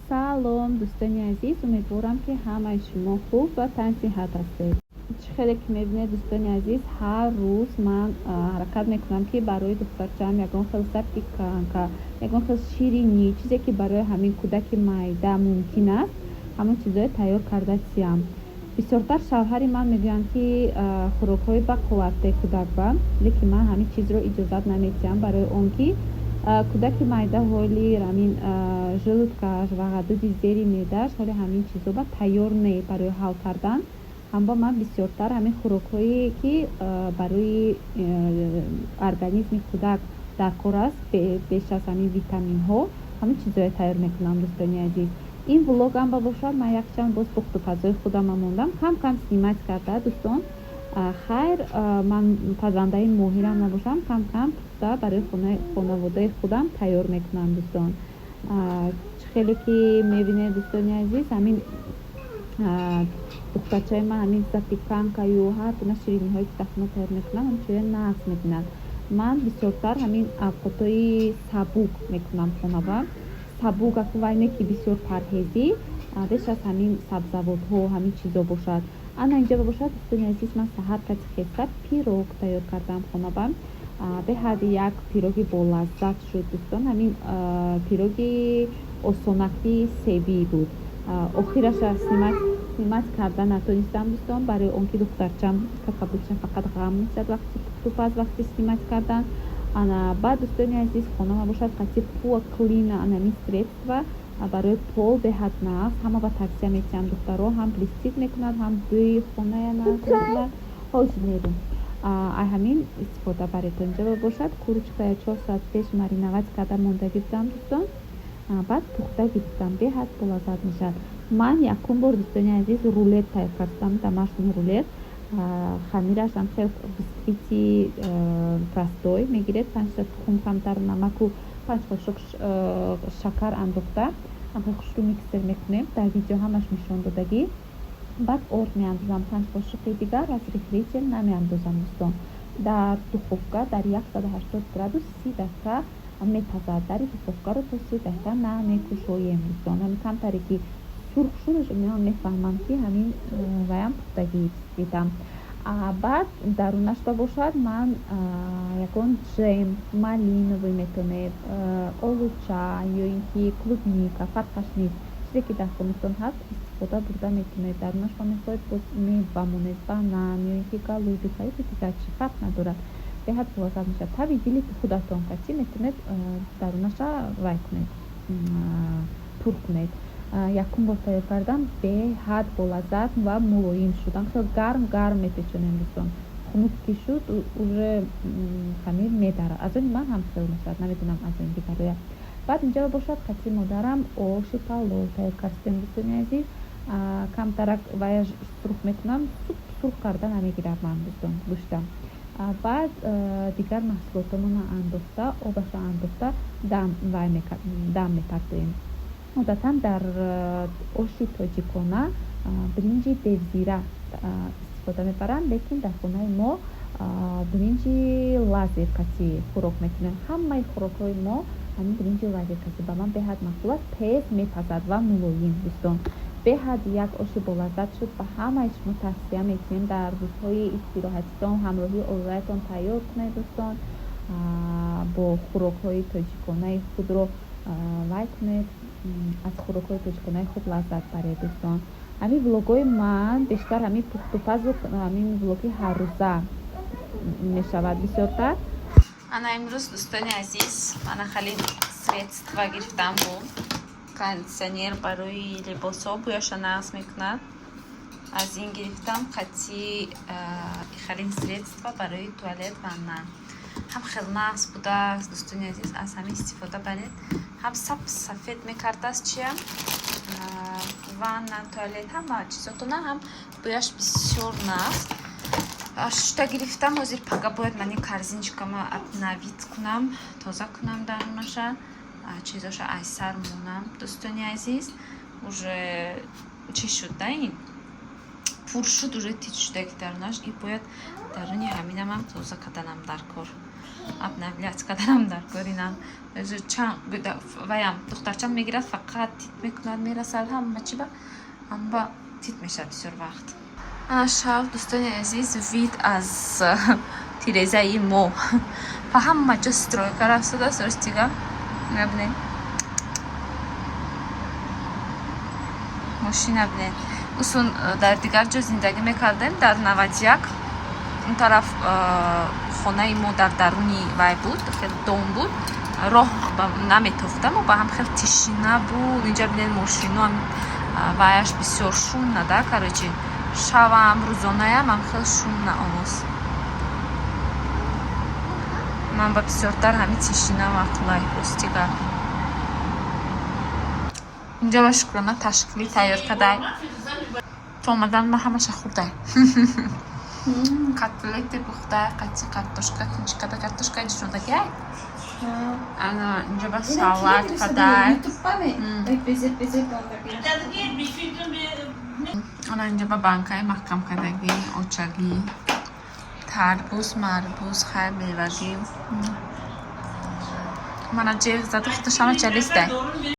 салом дӯстони азиз, умедворам ки ҳамаи шумо хуб ва тансиҳат ҳастед. чӣ хеле ки мебинед дӯстони азиз, ҳар рӯз ман ҳаракат мекунам ки барои духтарчаам ягон хел сабки канка, ягон хел ширинӣ, чизе ки барои ҳамин кӯдаки майда мумкин аст, ҳамон чизое тайёр карда диҳам. бисёртар шавҳари ман мегӯянд ки хӯрокҳои ба қувватдеҳи кӯдак ба, лекин ман ҳамин чизро иҷозат намедиҳам, барои он ки кӯдаки майда ҳоли ҳамин желудкаш ва ғадуди зери меъдааш ҳоли ҳамин чизо ба тайёр не барои ҳал кардан. ҳам ба ман бисёртар ҳамин хӯрокҳое ки барои организми кӯдак даркор аст, беш аз ҳамин витаминҳо, ҳамин чизое тайёр мекунам. дӯстони азиз, ин влогам ба бошад, ман якчанд боз пухтупазои худам мондам кам снимать карда. дӯстон, хайр, ман пазандаи моҳирам набошам, кам пухта барои хонаводаи худам тайёр мекунам. дӯстон, чӣ хеле ки мебинед дӯстони азиз, ҳамин духтарчаи ман ҳамин запеканкаю ҳар гуна шириниҳое ки дар хона тайёр мекунам ҳамчунин нағз мебинад. ман бисёртар ҳамин авқотҳои сабук мекунам хонава. сабук ако вай не ки бисёр парҳезӣ, беш аз ҳамин сабзавотҳо ҳамин чизо бошад. ана инҷа бошад дӯстони азиз, ман саҳар кати хеста пирог тайёр кардам хонава. беҳади як пироги болаззат шуд. дӯстон, ҳамин пироги осонакии себӣ буд. охираш снимать карда натонистам дӯстон, барои он ки духтарчам какабуча фақат ғам мезад вақти пухтупаз вақти снимать кардан. баъд дӯстони азиз, хонама бошад қати пуа клина анамин средства барои пол беҳад нағз. ҳама ба тавсия метиҳам, духтаро ҳам блестит мекунад, ҳам бӯи хоная нағз мекунад. ҳозир мерум ҳамин истифода баред. инҷа бошад курочкая 4 соат пеш мариновать карда монда гирифтам дӯстон, баъд пухта гирифтам, беҳад болаззат мешавад. ман якум бор дӯстони азиз рулет тайёр кардам, домашний рулет. хамираш ҳам хел бисквити простой мегиред, 5 тухм камтар намаку 5 қошуқ шакар андохта ҳамхел хушрӯ миксер мекунем, дар видео ҳамаш нишон додагӣ. баъд орд меандозам, 5 қошуқи дигар аз рифрижер намеандозам дӯстон. дар духовка дар 180 градус 30 дақиқа мепазад. дари духовкаро то 30 дақиқа намекушоем дӯстон. ҳамин камтаре ки сурх шудаш меон мефаҳмам ки ҳамин ваям пухтагӣ бисквитам. баъд дарунаш ба бошад ман ягон джем малиновый метонед, олуча ё ин ки клубника, фарқаш нест, чизе ки дар хонатон ҳаст истифода бурда метонед. дарунаш ба мехоҳед боз мева монед, банан ё ин ки голубика ё дигар чи фарқ надорад, беҳад болаззат мешавад. таби дили худатон качи метонед дарунаша вай кунед, пур кунед. якум бор тайёр кардам, беҳад болаззат ва мулоим шудан. хел гарм мепечонем дӯстон. хунук ки шуд уже хамир медарад. аз они ман ҳам хел мешавад, намедонам аз они дигароя. баъд инҷа бошад қати модарам оши палов тайёр кардем дӯстони азиз. камтарак вая сурх метунам, сурх карда намегирам ман дӯстон гӯштам. баъд дигар маҳсулотамона андохта, обаша андохта дам мепардоем. одатан дар оши тоҷикона бринҷи девзира истифода мебарам, лекин дар хонаи мо бринҷи лазеркасӣ хӯрок мекунем. ҳамаи хӯрокҳои мо ҳамин бринҷи лазеркасӣ ба ман беҳад мақбул аст, тез мепазад ва мулоим дӯстон. беҳад як оши болаззат шуд. ба ҳамаи шумо тавсия мекунем дар рӯзҳои истироҳатитон ҳамроҳи оилаятон тайёр кунед дӯстон. бо хӯрокҳои тоҷиконаи худро вай кунед, аз хӯрокҳои тоҷиконаи худ лаззат баред дӯстон. ҳамин влогҳои ман бештар ҳамин пухтупазу ҳамин влоги ҳаррӯза мешавад бисёртар. ана имрӯз дӯстони азиз, ман хали средства гирифтам, бо кондитсионер барои либосҳо бӯяша нағз мекунад. аз ин гирифтам қати халин средства барои туалет ванна. ҳам хел нағз будааст дӯстони азиз, аз ҳамин истифода баред. ҳам сафед мекардааст чия ванна, туалет, ҳама чизотона ҳам бӯяш бисёр нағз. шушта гирифтам. ҳозир пага бояд мани корзинчикама обновит кунам, тоза кунам дарунаша, чизоша айсар монам дӯстони азиз. уже чӣ шуд да, ин пур шуд, уже тич шуда ки дарунаш, и бояд даруни ҳаминамам тоза карданам дар кор. ляцкадарам дар горинам ваям духтарчам мегирад фақат тит мекунад мерасад ҳама чиба амба тит мешавад бисёр вақт. Ана шав дӯстони азиз вид аз тирезаи мо па ҳама ҷо стройка рафтадааст ростига набинед мошина бинед усун дар дигар ҷо зиндагӣ мекардем дар 91 он тараф хонаи мо дар даруни вай буд хеле дом буд роҳ наметофтам ба ҳам хеле тишина буд инҷа бинед мошиноам ваяш бисёр шумна да короче шавам рӯзонаям ам хеле шумна онус ман ба бисёртар ҳами тишина вақтлай ростига инҷа ба шукрона ташкилӣ тайёр кадай то омадан ба ҳамаша хӯрдай котлети пухтай қати картошка кинчикада картошка ҷишондагиай ана инҷа ба салат кадай ана инҷа ба банкаи маҳкам кадагӣ очагӣ тарбуз марбуз хай мевагӣ мана ҷеғ заду худашама чалистай